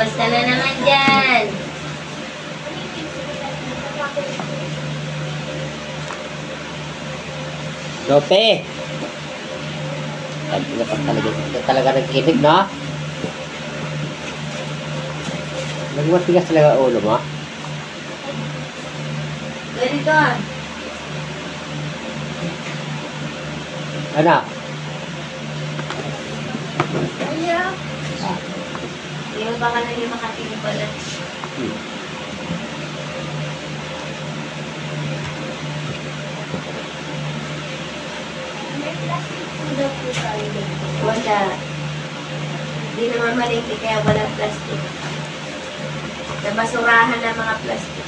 Basta na naman dyan. Lope! Talaga nagkinig, no? Nagmatigas talaga ulo mo? Ganito. Ano? Ayaw. Hindi mo baka naging makatingin pala. May plastic po daw po tayo. Wala. Hindi naman malingki kaya walang plastic. Nabasurahan na mga plastic.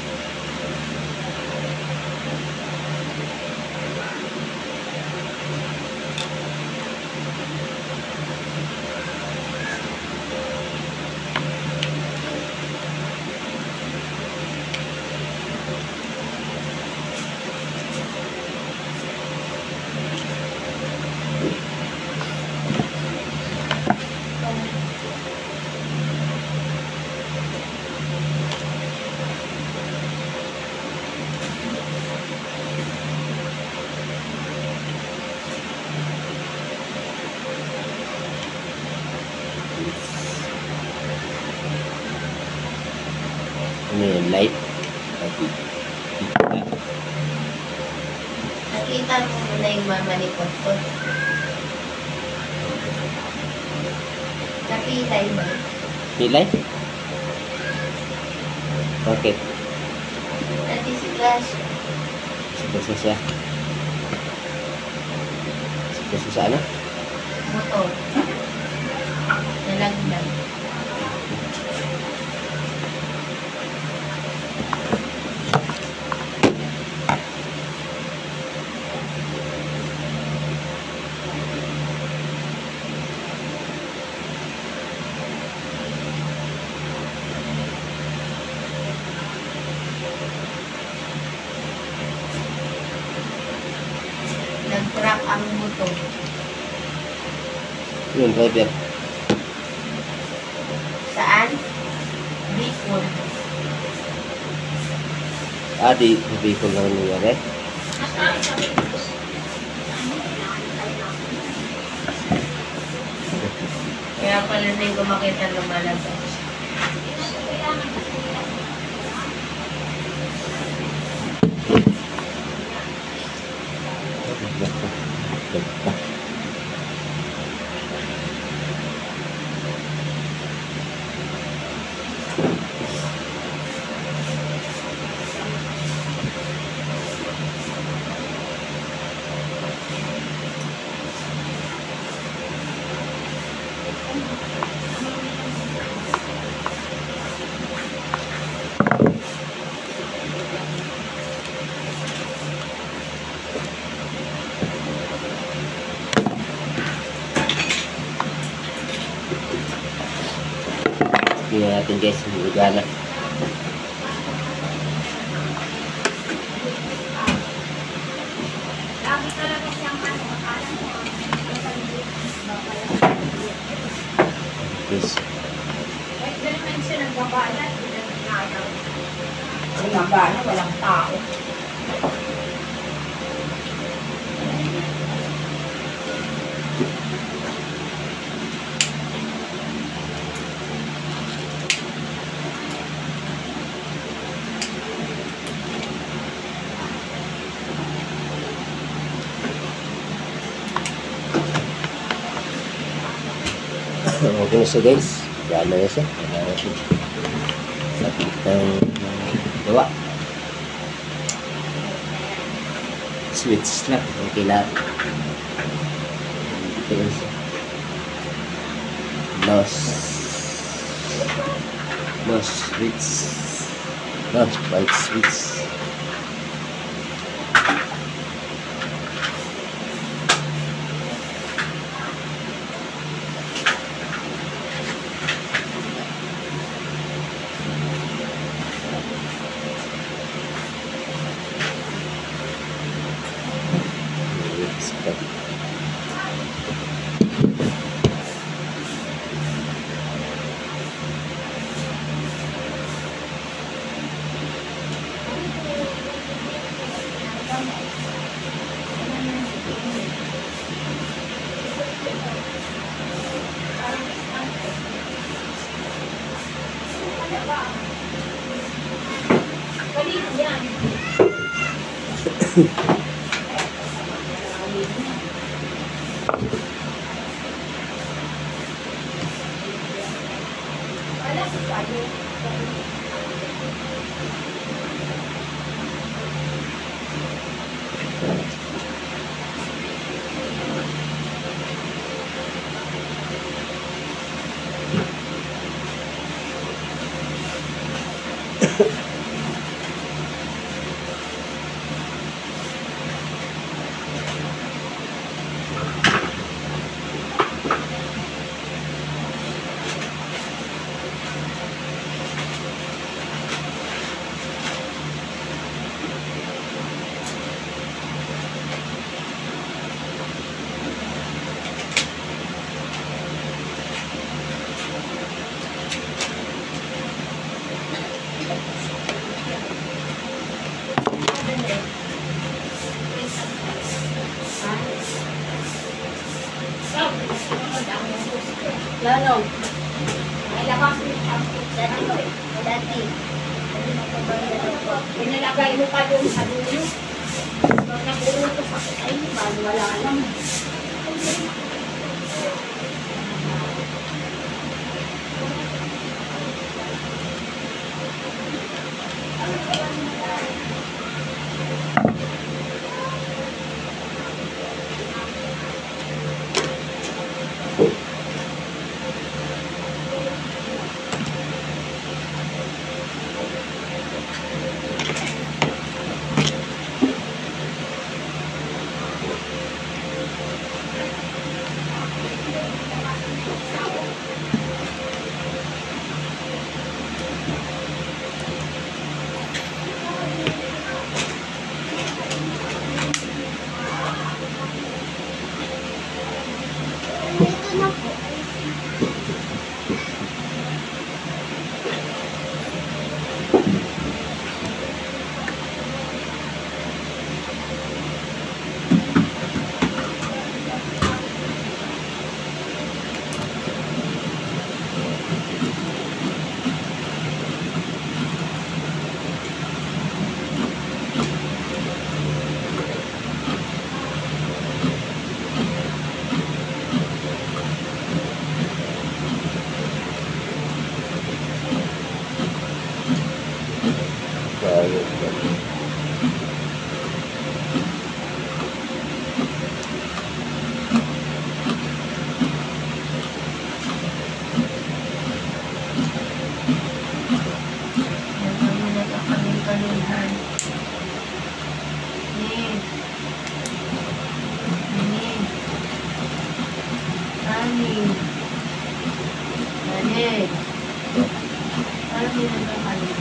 Ano yun? Light? Nakita mo na yung mama ni Potpot. Nakitay ba? Pilay? Bakit? Natisiplas. Sigurso siya. Sigurso sa ano? Motor. Nalaglag. Nag-crack ang motor. Yung driver. Saan? Bicol. Di Bicol lang nangyari. Kaya pala na yung kumakita lumalabas. Tingnan natin guys, gana. Lagi talaga siyang ano, akala mo, Guys, kahit na naman siya nagbabalat, hindi na nagkakaw. Walang gana, walang tao. okay na siya guys. Gana na siya. Gana na siya. Sakit ng gawa. Switch na. Okay lahat. Okay na siya. Lost switch. Lost white switch. Kanino yan? Wala ko sa'yo. Lalo. Ay, labas mo ang pizza na to eh. Dati. Pinalagay mo pa doon sa dulo. Pag nagulong ko sa ay, wala lang. Ani. Parang hindi nagkakalit.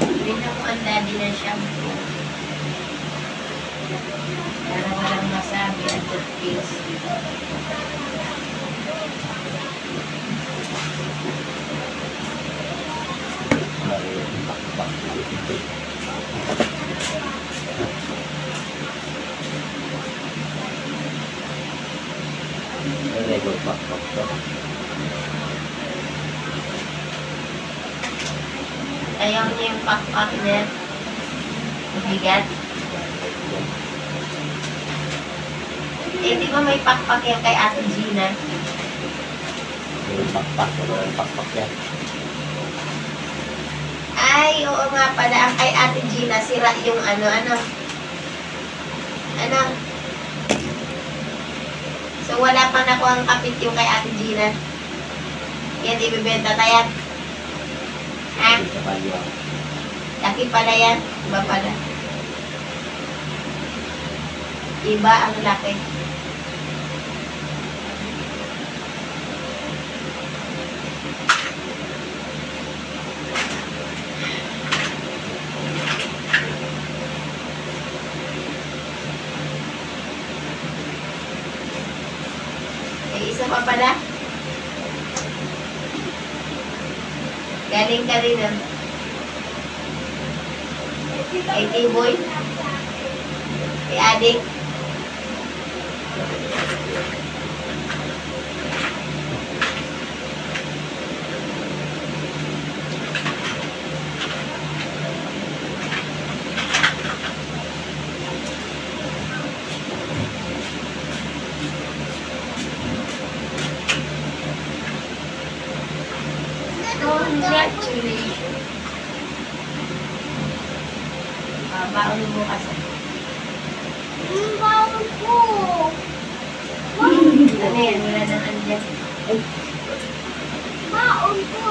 Hindi na po ang daddy ng shampoo. Para walang masabi at toothpaste. Ayaw niya yung pakpak na mabigat. Eh, di ba may pakpak yan kay Ate Gina? Yung pakpak, yung pakpak yan. Ay, oo nga pala. Ang kay Ate Gina, sira yung ano. So, wala pang nakuha ang kapit yung kay Ate Gina. Yan, ibibenta tayo. Ha? Sa palyo. Laki pala yan. Iba pala. Iba ang laki. Isa pa pala. Galing ka rin ah. Kay T-Boy. Kay Adik. Congratulations. Baon mo kasi. Baon ko. Ano yan? Wala nang andyan. Baon ko.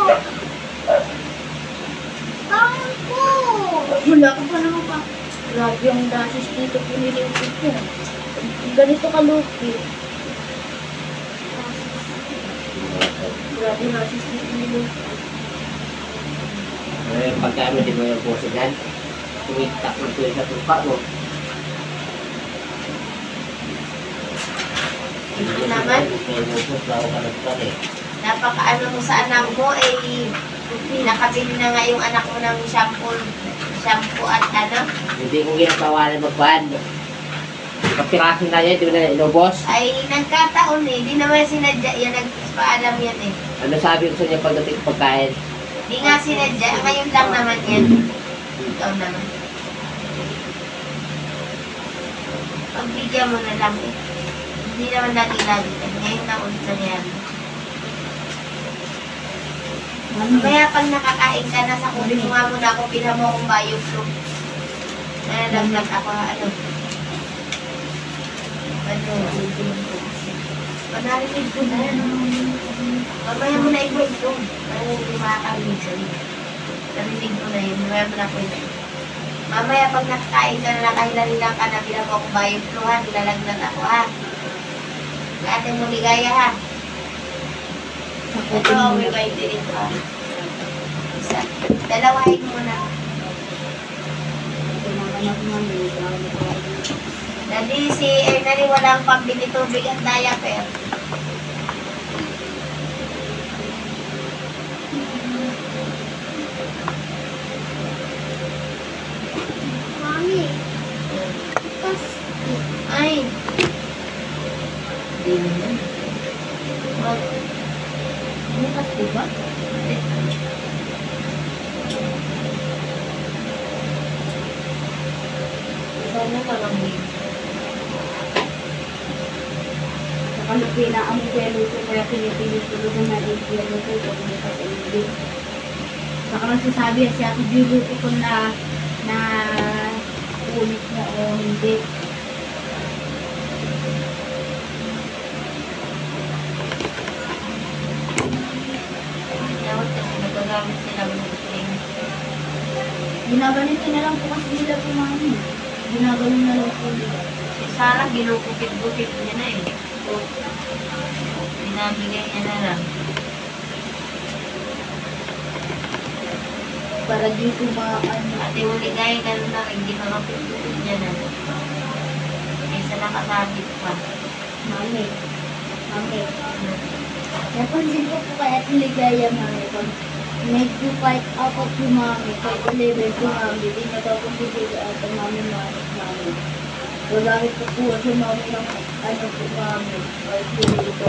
Baon ko. Wala ka pa naman pa. Grabe ang dasis dito pinilipit ko. Ganito kalupi. Grabe ang dasis dito pinilipit. Pagka di mo yung puso dyan, tumitak mo tuloy sa tupa mo. Ito naman. Napakaano mo sa anak mo, eh, nakabili na nga yung anak mo ng shampoo at ano. Hindi ko ginagawa na magkuhan. Kapiraso na yan, di ba na inubos? Ay, nagkataon eh. Di naman sinadya yan, nagpaalam yan eh. Ano sabi ko sa inyo pagdating sa pagkain? Di nga sinadya, ngayon lang naman yan. Ikaw naman. Pagbigyan mo na lang eh. Hindi naman lagi-lagi. Ngayon na ulit nangyari. Kaya pag nakakain ka na sa kunin mo nga muna ako, pila mo akong bioflow. Nalaglag ako, panarinig ko na yan. Mamaya mo na i-kwento. Parang hindi makakarinig sa'yo. Narinig ko na yun. Mamaya mo na kwento. Mamaya pag nakakain ka na nakahilalilang ka na, pila mo akong bioflow ha. Nilalaglag ako ha. Ate mo ligaya ha. Ito ang may kainte dito ha. Isa. Dalawahin mo na. Dali si Ernally walang pambili tubig at diaper. Mami. Ay. Hindi naman. Wag. Bukas po ba? Sana walang wig. Kalupi na ang pelo ko kaya pinipilit ko doon na i-pelo ko kung hindi ka sa hindi. Saka nagsasabi si Ate Julo ko na ulit na o hindi. Ginaganito na lang po kasi nila po mami. Ginaganon na lang po nila. Si Sarah, ginugupit-gupit niya na eh. Binabigay niya na lang. Para dito ano. Ate Uligay, ganun na rin, ginugupit-gupit niya na. Kaysa nakasabit pa. Mami. Mami. Napansin ko po kaya Ligaya mami. Pag nag-fight ako po mami, pag 11 po mami, di nagpapagpipili ako mami. Gagamit ko po sa mami ng ano po mami. Pag pili ko.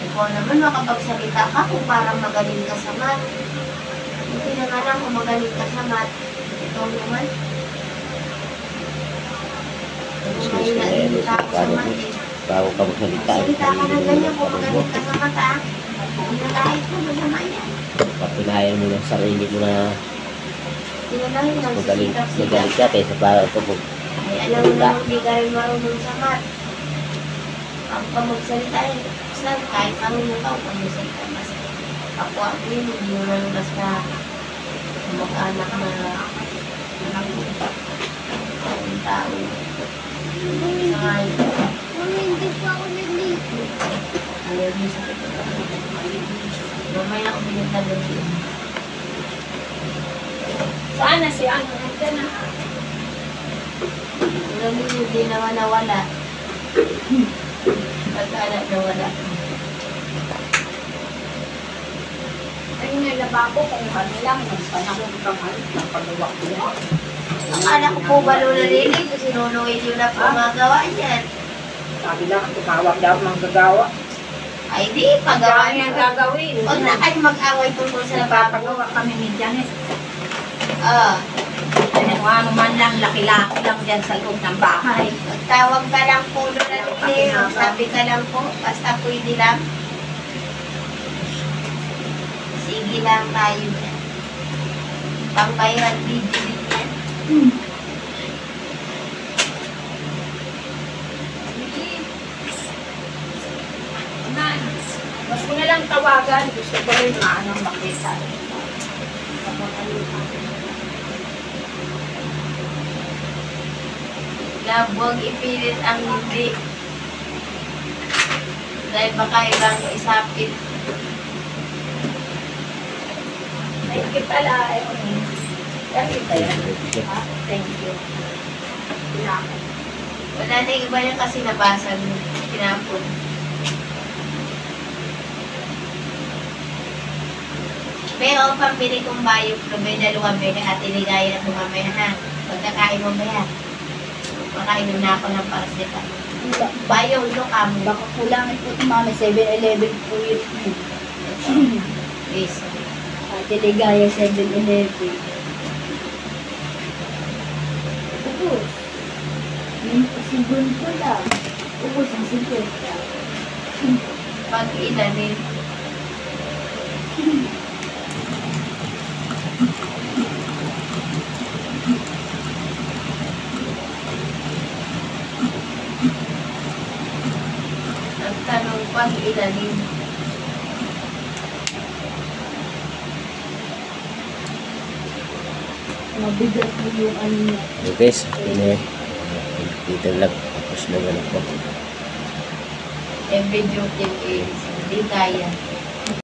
Ikaw naman makapagsalita ka kung parang magaling ka sa math. Hindi na nga lang kung magaling ka sa math. Ikaw naman. Kung mahina yung tao sa math eh. Bago ka magsalita. Salita ka na ganyan kung magaling ka sa math ah. Hindi na kahit mo, masama yan. Patunayan mo ng sarili mo na Tinalahin lang sa magaling sikap-sikap. ka kaysa para ito po. Ay, alam mo naman, hindi ka rin marunong sa math. Ang pamagsalita eh, saan, kahit marunong ka, kung magsalita, mas ako ako yun, hindi mo lang basta mag-anak na ang tao. Saka, Mami, hindi pa ako nagligo. ayaw niya sa mamaya ako binigla doon yun. Saan na si ano? Nandiyan na. Alam mo, hindi naman nawala. Pagkala nawala. Ayun nga lababo kung ano lang. Mas panahon kang ano. Napagawa ko yan. Akala ko po ba nung narinig ko sinunuin yun na pumagawa niyan. Sabi lang, tumawag daw ng gagawa. Ay di, pagawa Ang niya. gagawin. Huwag na kayo mag-away tungkol sa lababo. Napapagawa kami ni Janet. Ah, Ano man lang, laki-laki lang dyan sa loob ng bahay. magtawag ka lang po doon na rin. Sabi ka lang po, basta pwede lang. Sige lang tayo dyan. Pang-viral video din yan. Mas mo na lang tawagan. Gusto ko rin maanong makita. Love, huwag ipilit ang hindi. Dahil baka ibang isapit. Thank you pala. Thank you pala. Ha? Thank you. Salamat. Wala na yung iba niya kasi nabasa mo. Tinapon. Pero pambili kong bayok na may dalawang bili at iligaya na tumamaya ha. Pagkakain mo maya. Makainom na ako ng parasita. Bayong ito kamo. Baka kulangin po ito mami. 7-Eleven po yun. Please. Ate Ligaya 7-Eleven. Ubus. Sigun ko lang. Ubus ang 50. Pag ilalim. Ang tanong pag ilalim. Mabigat po yung ano niya. Okay guys, ini dito lang. Tapos na ganun po. Every duty is hindi kaya.